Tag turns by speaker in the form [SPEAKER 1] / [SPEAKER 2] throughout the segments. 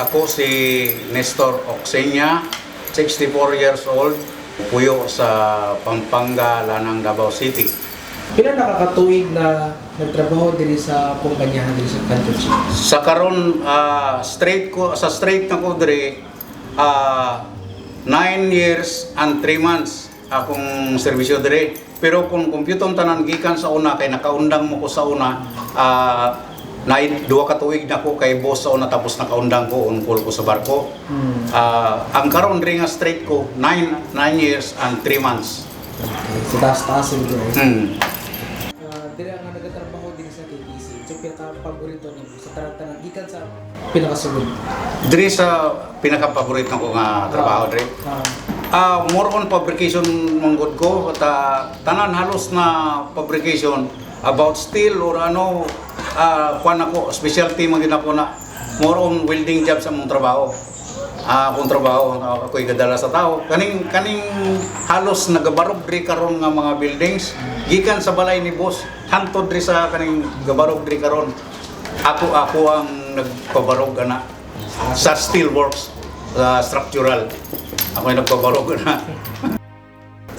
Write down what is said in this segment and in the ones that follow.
[SPEAKER 1] Ako si Nestor Oxeña, 64 years old, puyo sa Pampanga, Lanang, Davao City.
[SPEAKER 2] Pila nakakatuig na nagtrabaho diri sa kumpanyahan diri sa Kanto Chief?
[SPEAKER 1] Sa karon straight na ko diri 9 years and 3 months akong serbisyo diri. Pero kung kompyutong tanan gikan sa una kay nakaundang mo ko sa una, na 2 ka tuig na ko kay boss sa una tapos nakaundang ko on call ko sa barko. Ang karon diri nga straight ko 9 years and 3 months.
[SPEAKER 2] Okay. So taas-taas yung diri. Diri nga nagatrabaho diri sa KTC. So pinaka-paborito nimo sa tanan gikan sa pinakasugod.
[SPEAKER 1] Diri sa pinaka-paborito ko nga trabaho diri. More on fabrication manggod ko at tanan halos na fabrication about steel or ano kuan ako specialty man gid ako na more on welding job sa mong trabaho. Akong trabaho ako'y gadala sa tao kaning halos nagabarog diri karon nga mga buildings gikan sa balay ni boss hantod diri sa kaning gabarog diri karon ako ang nagpabarog ana sa steel works structural ako yung nagpabarog na.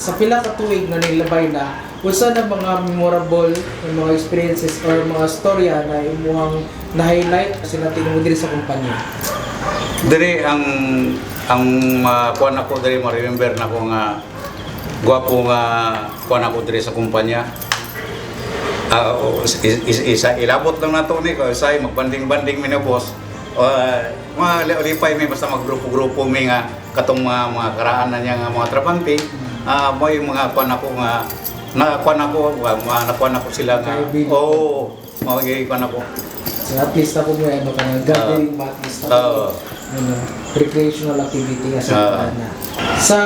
[SPEAKER 2] Sa pila ka tuig na nilabay na, usa na mga memorable mga experiences or mga storya na imuhang na-highlight kasi natin mo diri sa kumpanya?
[SPEAKER 1] Diri ang kuan ako diri ma-remember na ko nga gwapo nga kuan ako diri sa kumpanya. Isa ilabot lang nato ni ko say magbanding-banding mi na boss. Mga lipay may basta maggrupo-grupo mi nga katong mga karaan na niya nga mga trabante. May mga kuan ako nga nakuan ako sila nga kuan ako.
[SPEAKER 2] So at least ako mo ano ka nang gathering at least recreational activity nga sa na. Sa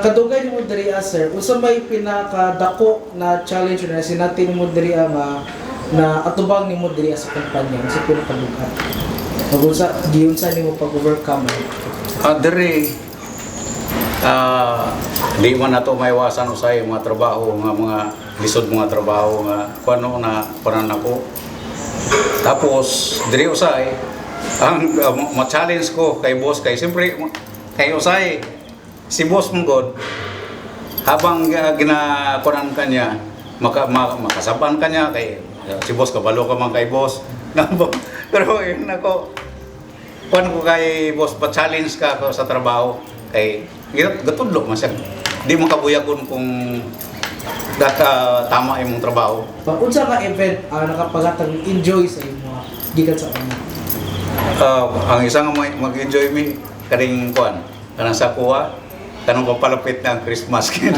[SPEAKER 2] kadugay mo diri sir, unsa may pinakadako na challenge na sinatin mo diri nga na atubang nimo diri sa kumpanya sa pinakadugat? Pag-unsa giunsa nimo pag-overcome?
[SPEAKER 1] Diri di man nato maiwasan usay mga trabaho mga lisod mga trabaho nga kuno na paran ako. Tapos diri usay ang ma-challenge ko kay boss kay siyempre kay usay si boss mong god habang ginakuran kanya makasaban kanya kay si boss kabalo ka man kay boss. Pero nako kuan ko kay boss pa-challenge ka sa trabaho kay gatudlo man siya. Di mo kabuyagon kung tama imong trabaho.
[SPEAKER 2] Unsa ka event nakapagatang enjoy sa imo gikan sa una?
[SPEAKER 1] Ang isang mag-enjoy mi kaning kuan kanang sa kuha kanang papalapit na ang Christmas kin.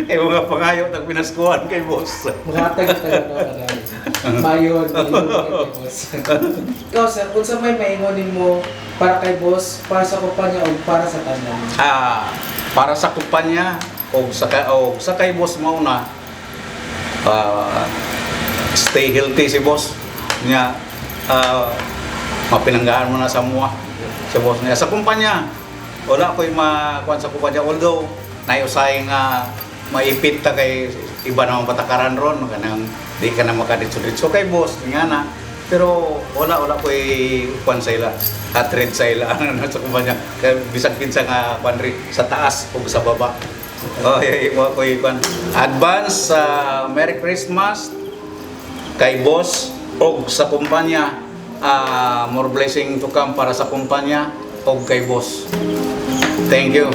[SPEAKER 1] Mga pangayo tag pinaskuhan kay boss.
[SPEAKER 2] Magatag taga mayon boss. Ikaw sir, unsa may maingon nimo para kay boss, para sa kumpanya o para sa tanan?
[SPEAKER 1] Para sa kumpanya o sa kay boss mauna stay healthy si boss niya. Mapinanggaan mo na sa mua si boss niya sa kumpanya. Wala ko'y makuan sa kumpanya although naiusay nga maipit ta kay iba namang patakaran ron kanang di ka na makaditso-ditso kay boss nga na. Pero wala ko'y kuan sa ila hatred sa ila sa kumpanya kay bisag kinsa nga kuan ri sa taas ug sa baba. Ko'y kuan advance Merry Christmas kay boss og sa kumpanya. More blessing to come para sa kumpanya og kay boss. Thank you.